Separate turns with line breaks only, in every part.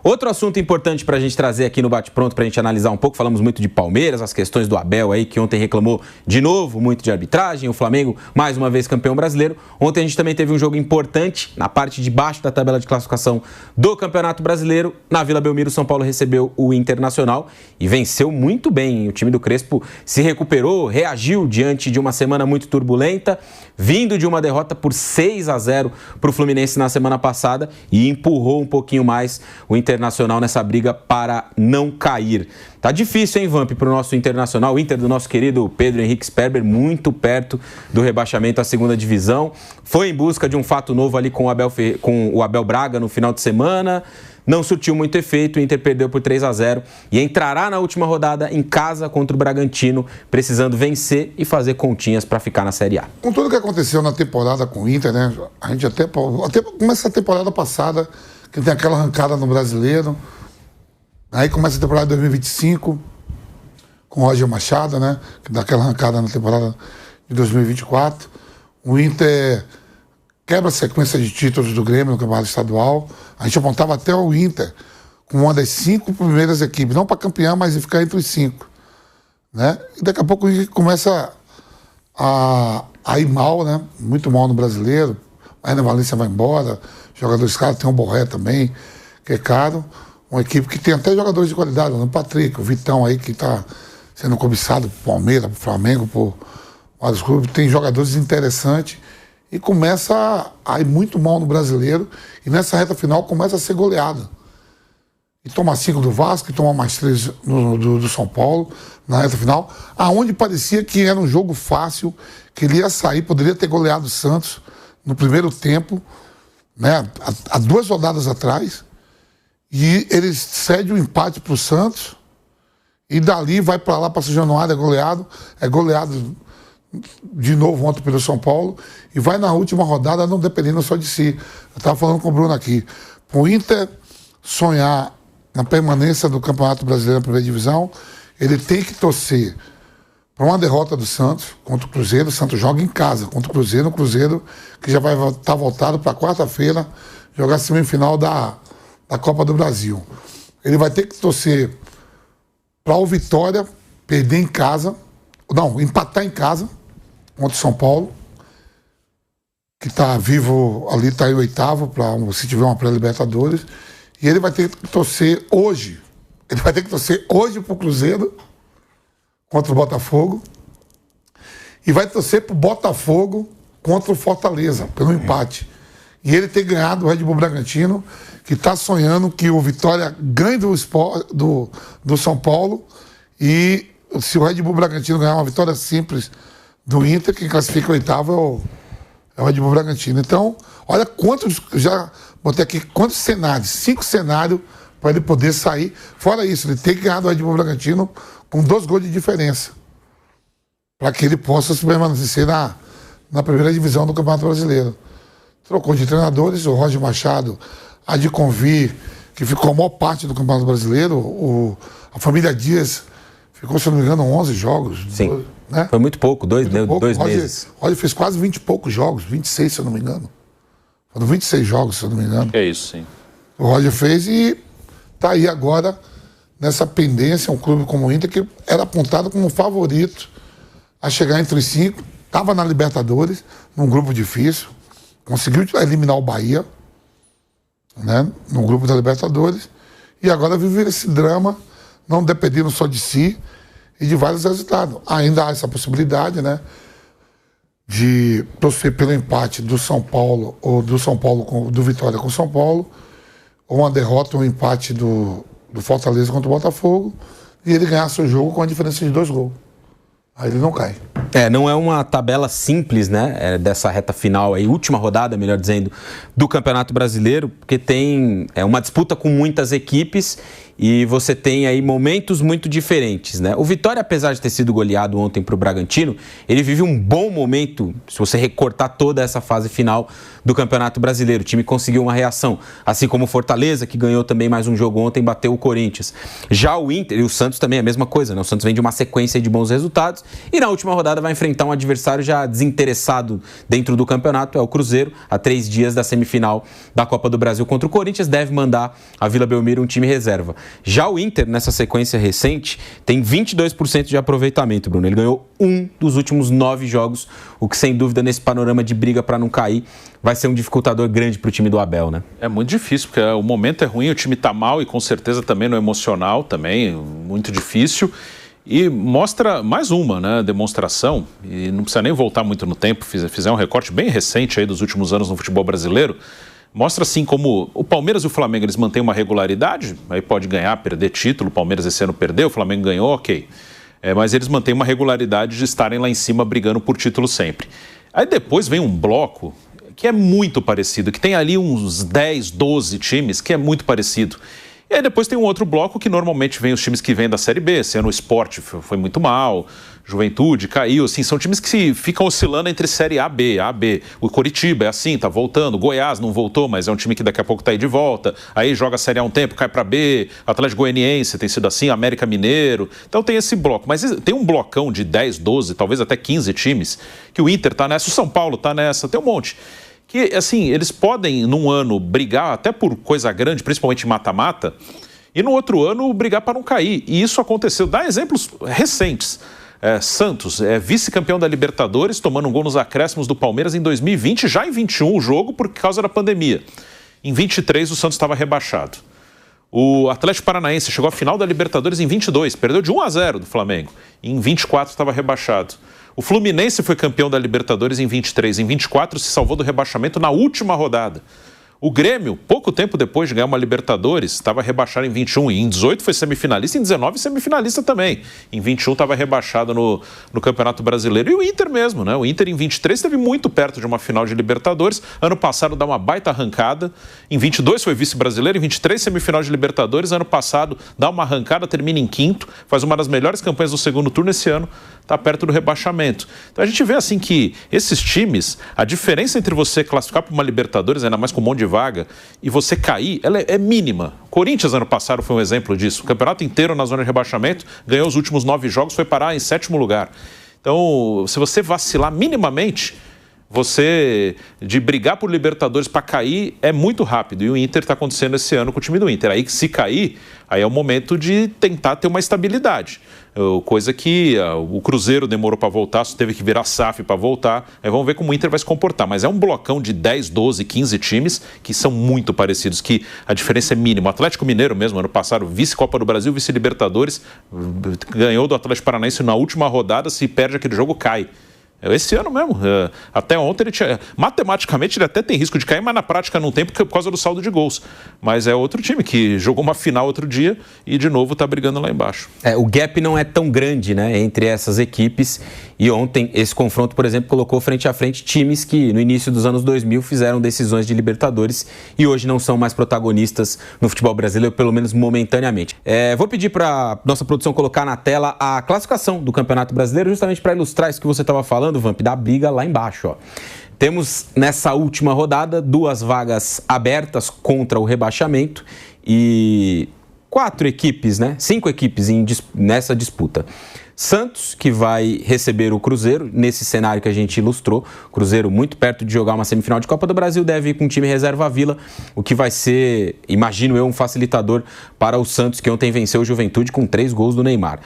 Outro assunto importante para a gente trazer aqui no Bate Pronto, para a gente analisar um pouco, falamos muito de Palmeiras, as questões do Abel aí, que ontem reclamou de novo muito de arbitragem, o Flamengo mais uma vez campeão brasileiro. Ontem a gente também teve um jogo importante na parte de baixo da tabela de classificação do Campeonato Brasileiro. Na Vila Belmiro, o São Paulo recebeu o Internacional e venceu muito bem. O time do Crespo se recuperou, reagiu diante de uma semana muito turbulenta, vindo de uma derrota por 6-0 para o Fluminense na semana passada e empurrou um pouquinho mais o Internacional nessa briga para não cair. Tá difícil, hein, Vamp, para o nosso Internacional. O Inter do nosso querido Pedro Henrique Sperber, muito perto do rebaixamento à segunda divisão. Foi em busca de um fato novo ali com o Abel Braga no final de semana. Não surtiu muito efeito, o Inter perdeu por 3-0 e entrará na última rodada em casa contra o Bragantino, precisando vencer e fazer continhas para ficar na Série A.
Com tudo que aconteceu na temporada com o Inter, né? A gente até começa a temporada passada, que tem aquela arrancada no Brasileiro. Aí começa a temporada de 2025 com o Roger Machado, né? Que dá aquela arrancada na temporada de 2024. O Inter quebra a sequência de títulos do Grêmio no Campeonato Estadual. A gente apontava até o Inter como uma das 5 primeiras equipes, não para campeão, mas de ficar entre os 5. Né? E daqui a pouco o Inter começa a ir mal, né? Muito mal no Brasileiro. A Ana Valência vai embora, jogadores caros, tem o Borré também, que é caro. Uma equipe que tem até jogadores de qualidade, o Patrick, o Vitão aí, que está sendo cobiçado por Palmeiras, por Flamengo, por vários clubes. Tem jogadores interessantes e começa a ir muito mal no Brasileiro. E nessa reta final começa a ser goleado. E toma 5 do Vasco, e toma mais 3 do São Paulo na reta final, aonde parecia que era um jogo fácil, que ele ia sair, poderia ter goleado o Santos no primeiro tempo, né, há 2 rodadas atrás, e ele cede o empate para o Santos, e dali vai para lá, para São Januário, é goleado de novo ontem pelo São Paulo, e vai na última rodada não dependendo só de si. Eu estava falando com o Bruno aqui, para o Inter sonhar na permanência do Campeonato Brasileiro na primeira divisão, ele tem que torcer para uma derrota do Santos contra o Cruzeiro. O Santos joga em casa contra o Cruzeiro que já vai estar voltado para quarta-feira jogar a semifinal da Copa do Brasil. Ele vai ter que torcer para o Vitória perder em casa, não, empatar em casa contra o São Paulo, que está vivo ali, está em 8º, para se tiver uma pré-Libertadores. E ele vai ter que torcer hoje. Ele vai ter que torcer hoje para o Cruzeiro contra o Botafogo. E vai torcer para o Botafogo contra o Fortaleza, pelo empate. E ele tem ganhado o Red Bull Bragantino, que está sonhando que o Vitória ganhe do São Paulo. E se o Red Bull Bragantino ganhar uma vitória simples do Inter, quem classifica o 8º é o Red Bull Bragantino. Então, olha quantos, já botei aqui, quantos cenários, 5 cenários para ele poder sair. Fora isso, ele tem que ganhar do Red Bull Bragantino com 2 gols de diferença, para que ele possa se permanecer na primeira divisão do Campeonato Brasileiro. Trocou de treinadores, o Roger Machado, a de Convir, que ficou a maior parte do Campeonato Brasileiro, a família Dias ficou, se não me engano, 11 jogos.
Sim,
né?
Foi muito pouco, dois meses.
O Roger fez quase 20 e poucos jogos, 26, se eu não me engano. Foram 26 jogos, se eu não me engano.
É isso, sim.
O Roger fez e está aí agora nessa pendência, um clube como o Inter, que era apontado como favorito a chegar entre os 5, estava na Libertadores, num grupo difícil, conseguiu eliminar o Bahia, né, no grupo da Libertadores, e agora vive esse drama, não dependendo só de si e de vários resultados. Ainda há essa possibilidade, né, de torcer pelo empate do São Paulo, ou do Vitória com o São Paulo, ou uma derrota ou um empate do Fortaleza contra o Botafogo, e ele ganhar seu jogo com a diferença de 2 gols. Aí ele não cai.
Não é uma tabela simples, né, dessa reta final aí, última rodada, melhor dizendo, do Campeonato Brasileiro, porque tem uma disputa com muitas equipes e você tem aí momentos muito diferentes, né? O Vitória, apesar de ter sido goleado ontem para o Bragantino, ele vive um bom momento, se você recortar toda essa fase final do Campeonato Brasileiro. O time conseguiu uma reação, assim como o Fortaleza, que ganhou também mais um jogo ontem, bateu o Corinthians. Já o Inter e o Santos também é a mesma coisa, né? O Santos vem de uma sequência de bons resultados e na última rodada rodada vai enfrentar um adversário já desinteressado dentro do campeonato, é o Cruzeiro, a 3 dias da semifinal da Copa do Brasil contra o Corinthians, deve mandar a Vila Belmiro um time reserva. Já o Inter, nessa sequência recente, tem 22% de aproveitamento, Bruno. Ele ganhou 1 dos últimos 9 jogos, o que sem dúvida nesse panorama de briga para não cair vai ser um dificultador grande para o time do Abel, né?
É muito difícil, porque o momento é ruim, o time está mal e com certeza também no emocional, também muito difícil. E mostra mais uma, né, demonstração, e não precisa nem voltar muito no tempo, fizer um recorte bem recente aí dos últimos anos no futebol brasileiro, mostra assim como o Palmeiras e o Flamengo eles mantêm uma regularidade, aí pode ganhar, perder título, o Palmeiras esse ano perdeu, o Flamengo ganhou, ok. Mas eles mantêm uma regularidade de estarem lá em cima brigando por título sempre. Aí depois vem um bloco que é muito parecido, que tem ali uns 10, 12 times que é muito parecido. E aí depois tem um outro bloco que normalmente vem os times que vêm da Série B, esse ano o Sport foi muito mal, Juventude caiu, assim, são times que ficam oscilando entre Série A, B. O Coritiba é assim, tá voltando, o Goiás não voltou, mas é um time que daqui a pouco tá aí de volta, aí joga a Série A um tempo, cai pra B, Atlético Goianiense tem sido assim, América Mineiro, então tem esse bloco, mas tem um blocão de 10, 12, talvez até 15 times, que o Inter tá nessa, o São Paulo tá nessa, tem um monte. Que, assim, eles podem, num ano, brigar até por coisa grande, principalmente mata-mata, e no outro ano brigar para não cair. E isso aconteceu. Dá exemplos recentes. Santos é vice-campeão da Libertadores, tomando um gol nos acréscimos do Palmeiras em 2020, já em 21 o jogo por causa da pandemia. Em 23 o Santos estava rebaixado. O Atlético Paranaense chegou à final da Libertadores em 22, perdeu de 1-0 do Flamengo. Em 24 estava rebaixado. O Fluminense foi campeão da Libertadores em 23. Em 24 se salvou do rebaixamento na última rodada. O Grêmio, pouco tempo depois de ganhar uma Libertadores, estava rebaixado em 21. E em 18 foi semifinalista, em 19 semifinalista também. Em 21 estava rebaixado no Campeonato Brasileiro. E o Inter mesmo, né? O Inter em 23 esteve muito perto de uma final de Libertadores. Ano passado dá uma baita arrancada. Em 22 foi vice-brasileiro, em 23 semifinal de Libertadores. Ano passado dá uma arrancada, termina em quinto. Faz uma das melhores campanhas do segundo turno esse ano. Está perto do rebaixamento. Então a gente vê assim que esses times, a diferença entre você classificar para uma Libertadores, ainda mais com um monte de vaga, e você cair, ela é mínima. Corinthians ano passado foi um exemplo disso. O campeonato inteiro na zona de rebaixamento, ganhou os últimos 9 jogos, foi parar em 7º lugar. Então, se você vacilar minimamente, você, de brigar por Libertadores para cair, é muito rápido. E o Inter está acontecendo esse ano com o time do Inter. Aí, se cair, aí é o momento de tentar ter uma estabilidade. Coisa que o Cruzeiro demorou para voltar, só teve que virar SAF para voltar. Aí vamos ver como o Inter vai se comportar. Mas é um blocão de 10, 12, 15 times que são muito parecidos, que a diferença é mínima. O Atlético Mineiro mesmo, ano passado, vice-Copa do Brasil, vice-Libertadores, ganhou do Atlético Paranaense na última rodada, se perde aquele jogo, cai. Esse ano mesmo, até ontem ele tinha, matematicamente ele até tem risco de cair, mas na prática não tem por causa do saldo de gols. Mas é outro time que jogou uma final outro dia e de novo está brigando lá embaixo.
O gap não é tão grande, né, entre essas equipes, e ontem esse confronto, por exemplo, colocou frente a frente times que no início dos anos 2000 fizeram decisões de Libertadores e hoje não são mais protagonistas no futebol brasileiro, pelo menos momentaneamente. Vou pedir para nossa produção colocar na tela a classificação do Campeonato Brasileiro, justamente para ilustrar isso que você estava falando, Vamp, da briga lá embaixo, ó. Temos nessa última rodada 2 vagas abertas contra o rebaixamento e 4 equipes, né? 5 equipes nessa disputa. Santos, que vai receber o Cruzeiro, nesse cenário que a gente ilustrou. Cruzeiro muito perto de jogar uma semifinal de Copa do Brasil, deve ir com o time reserva à Vila, o que vai ser, imagino eu, um facilitador para o Santos, que ontem venceu o Juventude com 3 gols do Neymar.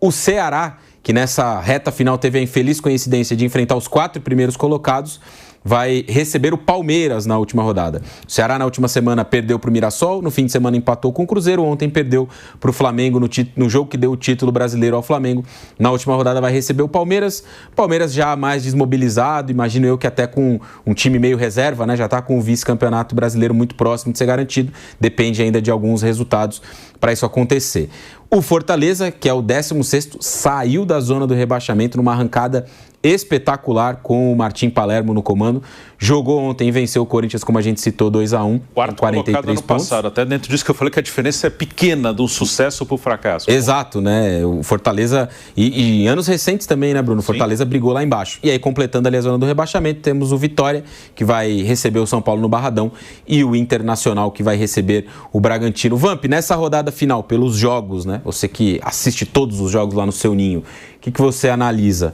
O Ceará, que nessa reta final teve a infeliz coincidência de enfrentar os 4 primeiros colocados, vai receber o Palmeiras na última rodada. O Ceará na última semana perdeu para o Mirassol, no fim de semana empatou com o Cruzeiro, ontem perdeu para o Flamengo no jogo que deu o título brasileiro ao Flamengo. Na última rodada vai receber o Palmeiras. Palmeiras já mais desmobilizado, imagino eu que até com um time meio reserva, né? Já está com o vice-campeonato brasileiro muito próximo de ser garantido, depende ainda de alguns resultados para isso acontecer. O Fortaleza, que é o 16º, saiu da zona do rebaixamento numa arrancada espetacular com o Martim Palermo no comando. Jogou ontem e venceu o Corinthians, como a gente citou, 2-1,
quarto com 43 pontos. Passado. Até dentro disso que eu falei que a diferença é pequena de um sucesso para o fracasso.
Exato, né? O Fortaleza, e em anos recentes também, né, Bruno? O Fortaleza brigou lá embaixo. E aí, completando ali a zona do rebaixamento, temos o Vitória, que vai receber o São Paulo no Barradão, e o Internacional, que vai receber o Bragantino. Vamp, nessa rodada final, pelos jogos, né? Você que assiste todos os jogos lá no seu ninho, o que você analisa?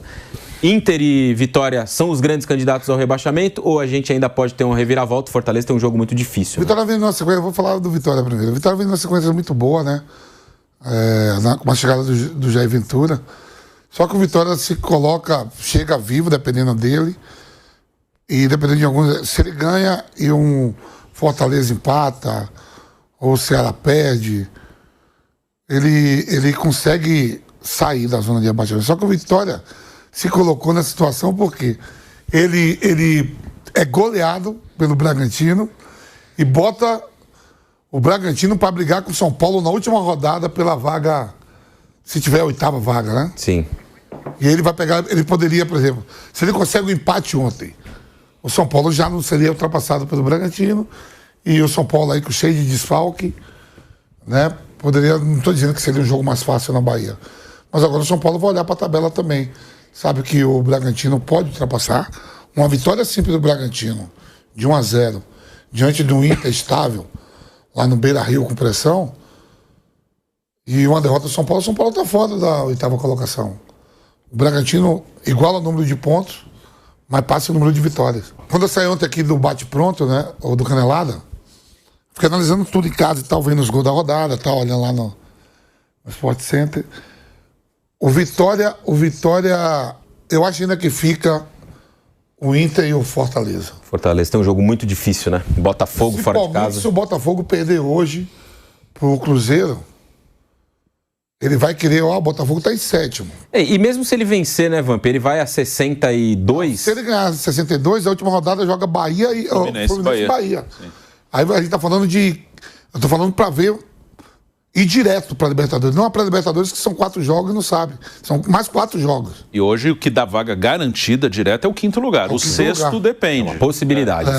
Inter e Vitória são os grandes candidatos ao rebaixamento ou a gente ainda pode ter uma reviravolta? O Fortaleza tem um jogo muito difícil.
Vitória vem numa sequência, eu vou falar do Vitória primeiro. Vitória vem numa sequência muito boa, né? Com a chegada do Jair Ventura. Só que o Vitória se coloca, chega vivo, dependendo dele. E dependendo de alguns. Se ele ganha e um Fortaleza empata, ou o Ceará perde, ele consegue sair da zona de rebaixamento. Só que o Vitória se colocou nessa situação porque ele é goleado pelo Bragantino e bota o Bragantino para brigar com o São Paulo na última rodada pela vaga, se tiver a 8ª vaga, né?
Sim.
E ele vai pegar, ele poderia, por exemplo, se ele consegue o empate ontem, o São Paulo já não seria ultrapassado pelo Bragantino e o São Paulo aí com cheio de desfalque, né? Poderia, não estou dizendo que seria um jogo mais fácil na Bahia, mas agora o São Paulo vai olhar para a tabela também. Sabe que o Bragantino pode ultrapassar. Uma vitória simples do Bragantino, de 1-0, diante de um Inter estável, lá no Beira-Rio com pressão, e uma derrota do São Paulo está fora da 8ª colocação. O Bragantino iguala o número de pontos, mas passa o número de vitórias. Quando eu saí ontem aqui do Bate-Pronto, né, ou do Canelada, fiquei analisando tudo em casa e tal, vendo os gols da rodada, tal, olhando lá no Sport Center. O Vitória, eu acho ainda que fica o Inter e o Fortaleza.
Fortaleza tem um jogo muito difícil, né? Botafogo fora de casa.
Se o Botafogo perder hoje pro Cruzeiro, ele vai querer, o Botafogo tá em 7º.
E mesmo se ele vencer, né, Vamp, ele vai a 62.
Se ele ganhar 62, a última rodada joga Bahia e Fluminense Bahia. Aí a gente tá falando eu tô falando pra ver ir direto pra Libertadores. Não a pré-Libertadores, que são 4 jogos e não sabe. São mais 4 jogos.
E hoje o que dá vaga garantida direta é o 5º lugar. O 6º depende.
É uma possibilidade.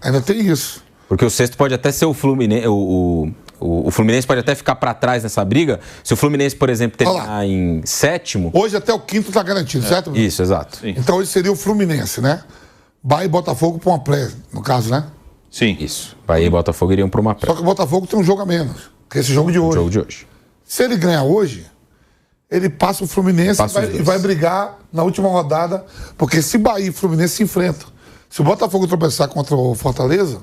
Ainda tem isso.
Porque o 6º pode até ser o Fluminense. O Fluminense pode até ficar para trás nessa briga. Se o Fluminense, por exemplo, terminar em 7º...
Hoje até o 5º está garantido, certo?
Isso, exato.
Sim.
Então hoje seria o Fluminense, né? Bahia e Botafogo para uma pré, no caso, né?
Sim.
Isso. Bahia e Botafogo iriam para uma pré.
Só que o Botafogo tem um jogo a menos, que é esse jogo de hoje.
O jogo de hoje.
Se ele ganhar hoje, ele passa o Fluminense e vai brigar na última rodada, porque se Bahia e Fluminense se enfrentam. Se o Botafogo tropeçar contra o Fortaleza,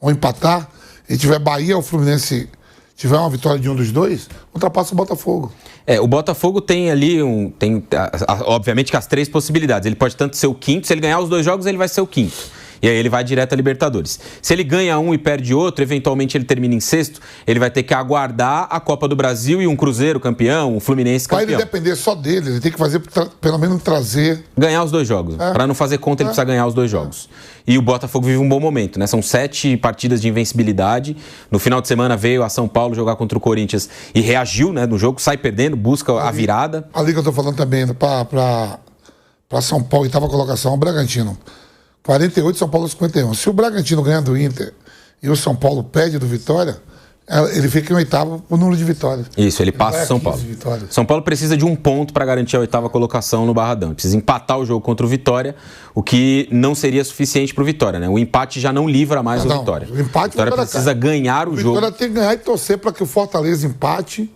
ou empatar, e tiver Bahia ou Fluminense tiver uma vitória de um dos dois, ultrapassa o Botafogo.
O Botafogo tem ali obviamente que as 3 possibilidades. Ele pode tanto ser o 5º, se ele ganhar os 2 jogos, ele vai ser o 5º. E aí ele vai direto à Libertadores. Se ele ganha um e perde outro, eventualmente ele termina em 6º, ele vai ter que aguardar a Copa do Brasil e um Cruzeiro campeão, um Fluminense campeão.
Vai ele depender só dele, ele tem que fazer, pelo menos trazer...
Ganhar os 2 jogos. Para não fazer conta, ele precisa ganhar os 2 jogos. E o Botafogo vive um bom momento, né? São 7 partidas de invencibilidade. No final de semana veio a São Paulo jogar contra o Corinthians e reagiu, né, no jogo, sai perdendo, busca a virada.
Ali que eu tô falando também, para São Paulo, 8ª colocação, o Bragantino. 48, São Paulo 51. Se o Bragantino ganha do Inter e o São Paulo perde do Vitória, ele fica em 8º por número de vitórias.
Isso, ele passa o São Paulo. São Paulo precisa de um ponto para garantir a 8ª colocação no Barradão. Ele precisa empatar o jogo contra o Vitória, o que não seria suficiente para o Vitória, né? O empate já não livra mais o Vitória.
O empate
Vitória precisa ganhar o jogo.
O Vitória tem que ganhar e torcer para que o Fortaleza empate.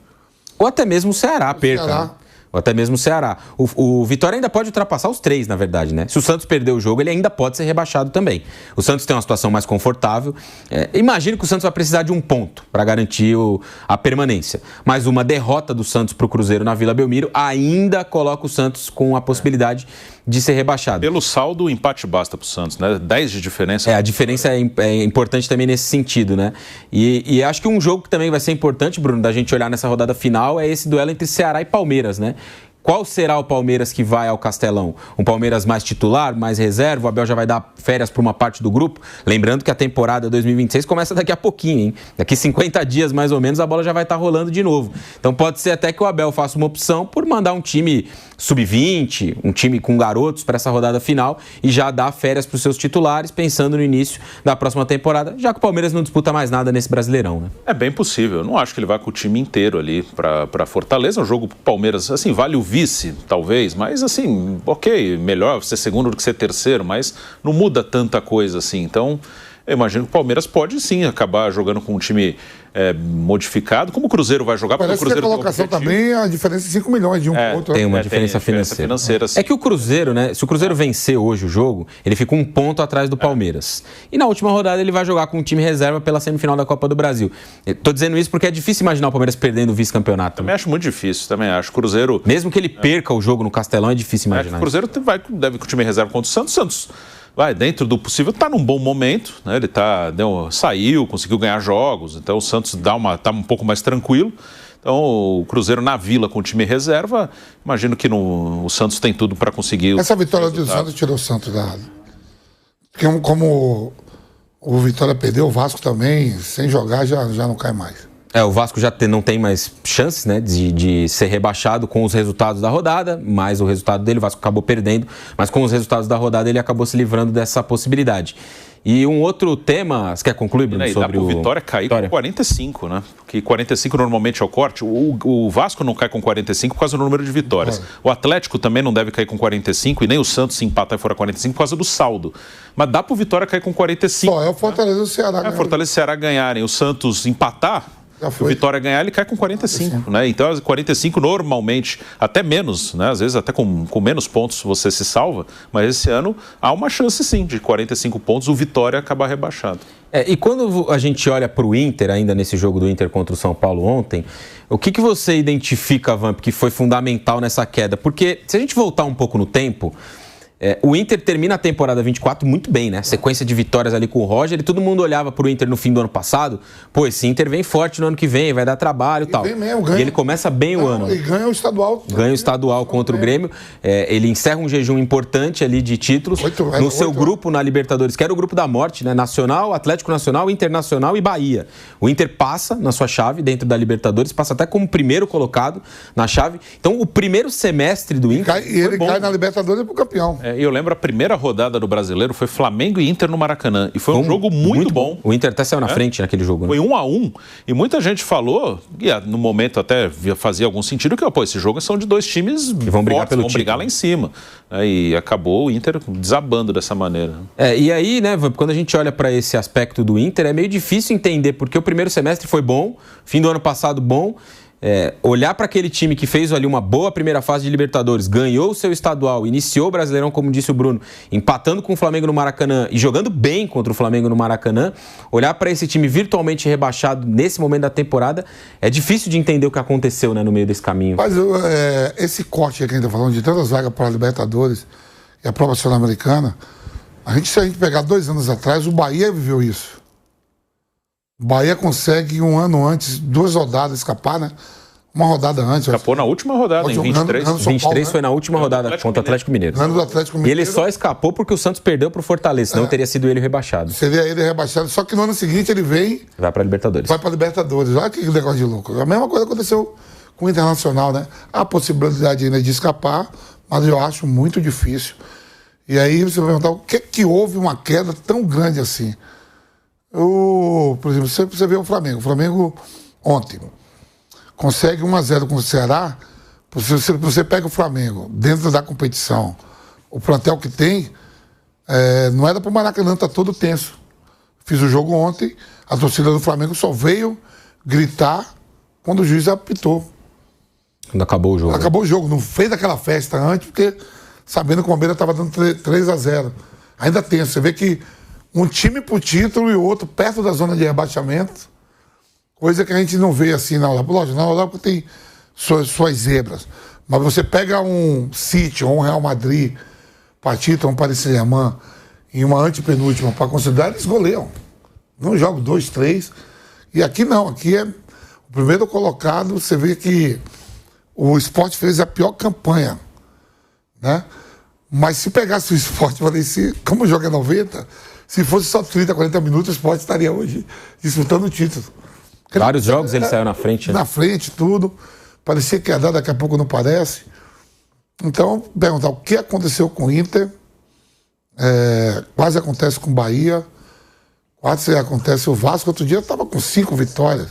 Ou até mesmo o Ceará perca. Né? Ou até mesmo o Ceará. O Vitória ainda pode ultrapassar os 3, na verdade, né? Se o Santos perder o jogo, ele ainda pode ser rebaixado também. O Santos tem uma situação mais confortável. Imagino que o Santos vai precisar de um ponto para garantir a permanência. Mas uma derrota do Santos para o Cruzeiro na Vila Belmiro ainda coloca o Santos com a possibilidade de ser rebaixado.
Pelo saldo, o empate basta para o Santos, né? 10 de diferença.
A diferença é importante também nesse sentido, né? E acho que um jogo que também vai ser importante, Bruno, da gente olhar nessa rodada final é esse duelo entre Ceará e Palmeiras, né? Qual será o Palmeiras que vai ao Castelão? Um Palmeiras mais titular, mais reserva? O Abel já vai dar férias para uma parte do grupo? Lembrando que a temporada 2026 começa daqui a pouquinho, hein? Daqui 50 dias, mais ou menos, a bola já vai estar rolando de novo. Então pode ser até que o Abel faça uma opção por mandar um time sub-20, um time com garotos para essa rodada final e já dar férias para os seus titulares, pensando no início da próxima temporada, já que o Palmeiras não disputa mais nada nesse Brasileirão, né?
É bem possível. Eu não acho que ele vai com o time inteiro ali para Fortaleza. É um jogo pro Palmeiras, assim, vale o vice, talvez, mas assim, ok, melhor ser segundo do que ser terceiro, mas não muda tanta coisa assim. Então, eu imagino que o Palmeiras pode sim acabar jogando com um time modificado, como o Cruzeiro vai jogar.
Parece
porque o Cruzeiro
que a colocação também, a diferença é 5 milhões de um para outro.
Tem uma diferença financeira.
Sim.
É que o Cruzeiro, né? Se o Cruzeiro vencer hoje o jogo, ele fica um ponto atrás do Palmeiras. E na última rodada ele vai jogar com um time reserva pela semifinal da Copa do Brasil. Estou dizendo isso porque é difícil imaginar o Palmeiras perdendo o vice-campeonato.
Também acho muito difícil, também acho. Cruzeiro...
Mesmo que ele perca o jogo no Castelão, é difícil imaginar.
O Cruzeiro deve com o time reserva contra o Santos. Santos vai, dentro do possível, está num bom momento, né? Ele saiu, conseguiu ganhar jogos, então o Santos está um pouco mais tranquilo. Então o Cruzeiro na Vila com o time reserva, imagino que o Santos tem tudo para conseguir.
Essa vitória do Santos tirou o Santos da... Porque como o Vitória perdeu, o Vasco também, sem jogar, já não cai mais.
O Vasco já não tem mais chances, né, de ser rebaixado com os resultados da rodada, mas o resultado dele, o Vasco acabou perdendo, mas com os resultados da rodada ele acabou se livrando dessa possibilidade. E um outro tema, você quer concluir, Bruno, sobre o
Vitória cair com 45, né? Porque 45 normalmente é o corte. O Vasco não cai com 45 por causa do número de vitórias. O Atlético também não deve cair com 45 e nem o Santos se empatar e for a 45 por causa do saldo. Mas dá pro Vitória cair com 45.
Só é o Fortaleza e o Ceará.
Fortaleza e o Ceará ganharem, o Santos empatar, o Vitória ganhar, ele cai com 45, né? Então, 45 normalmente, até menos, né? Às vezes até com menos pontos você se salva, mas esse ano há uma chance sim de 45 pontos o Vitória acabar rebaixado.
E quando a gente olha para o Inter, ainda nesse jogo do Inter contra o São Paulo ontem, o que você identifica, Vamp, que foi fundamental nessa queda? Porque se a gente voltar um pouco no tempo... o Inter termina a temporada 24 muito bem, né? Sequência de vitórias ali com o Roger e todo mundo olhava pro Inter no fim do ano passado. Pô, esse Inter vem forte no ano que vem, vai dar trabalho e tal. E ele começa bem o ano.
E ganha o estadual.
Ganha o estadual contra o Grêmio. Ele encerra um jejum importante ali de títulos. No seu grupo na Libertadores, que era o grupo da morte, né? Nacional, Atlético Nacional, Internacional e Bahia. O Inter passa na sua chave dentro da Libertadores, passa até como primeiro colocado na chave. Então, o primeiro semestre do Inter.
E ele cai na Libertadores pro campeão.
Eu lembro a primeira rodada do Brasileiro foi Flamengo e Inter no Maracanã. E foi um jogo muito bom.
O Inter até saiu na frente naquele jogo. Né?
Foi 1-1. E muita gente falou, e no momento até fazia algum sentido, que esse jogo são de dois times
que vão brigar
fortes, vão brigar lá em cima. E acabou o Inter desabando dessa maneira.
E aí, né, quando a gente olha para esse aspecto do Inter, é meio difícil entender, porque o primeiro semestre foi bom, fim do ano passado bom. Olhar para aquele time que fez ali uma boa primeira fase de Libertadores, ganhou o seu estadual, iniciou o Brasileirão, como disse o Bruno, empatando com o Flamengo no Maracanã e jogando bem contra o Flamengo no Maracanã, olhar para esse time virtualmente rebaixado nesse momento da temporada, é difícil de entender o que aconteceu, né, no meio desse caminho.
Mas esse corte aqui que a gente está falando de tantas vagas para a Libertadores e a prova sul-americana, se a gente pegar 2 anos atrás, o Bahia viveu isso. O Bahia consegue 1 ano antes, 2 rodadas escapar, né? Uma rodada antes.
Escapou na última rodada, em 23.
23 foi na última rodada contra o Atlético Mineiro.
Do Atlético Mineiro.
E ele só escapou porque o Santos perdeu pro Fortaleza, senão teria sido ele rebaixado.
Seria ele rebaixado, só que no ano seguinte ele vem...
Vai pra Libertadores.
Vai pra Libertadores. Olha que negócio de louco. A mesma coisa aconteceu com o Internacional, né? Há a possibilidade ainda de escapar, mas eu acho muito difícil. E aí você vai perguntar, o que houve uma queda tão grande assim? Por exemplo, você vê o Flamengo. O Flamengo ontem consegue 1-0 com o Ceará. Você pega o Flamengo dentro da competição, o plantel que tem, não era para o Maracanã estar todo tenso. Fiz o jogo ontem, a torcida do Flamengo só veio gritar quando o juiz apitou.
Quando acabou o jogo.
Acabou o jogo, não fez aquela festa antes, porque sabendo que o Palmeiras estava dando 3-0. Ainda tenso. Você vê que um time pro título e o outro perto da zona de rebaixamento, coisa que a gente não vê assim na Europa. Lógico, na Europa tem suas zebras, mas você pega um City ou um Real Madrid para título, um Paris Saint-Germain em uma antepenúltima para considerar, eles goleiam. Não jogam 2, 3. E aqui não, aqui é o primeiro colocado. Você vê que o Sport fez a pior campanha, né? Mas se pegasse o Sport, como joga 90, se fosse só 30, 40 minutos, o Sport estaria hoje disputando o título.
Vários jogos ele saiu na frente. Né?
Na frente, tudo. Parecia que ia dar, daqui a pouco não parece. Então, perguntar o que aconteceu com o Inter, quase acontece com o Bahia, quase acontece o Vasco. Outro dia estava com 5 vitórias.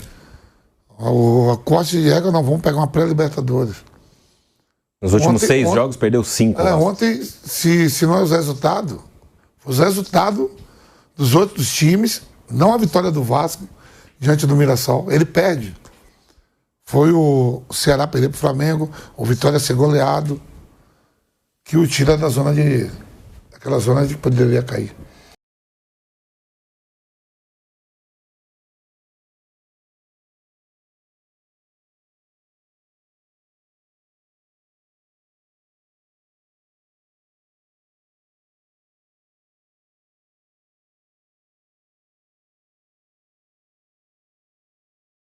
A corte de regra, não vamos pegar uma pré-Libertadores.
Nos últimos 6 jogos, perdeu 5.
Ontem, se não é os resultados dos outros times, não a vitória do Vasco diante do Mirassol. Ele perde. Foi o Ceará perder pro Flamengo, o Vitória ser goleado, que o tira da zona daquela zona de que poderia cair.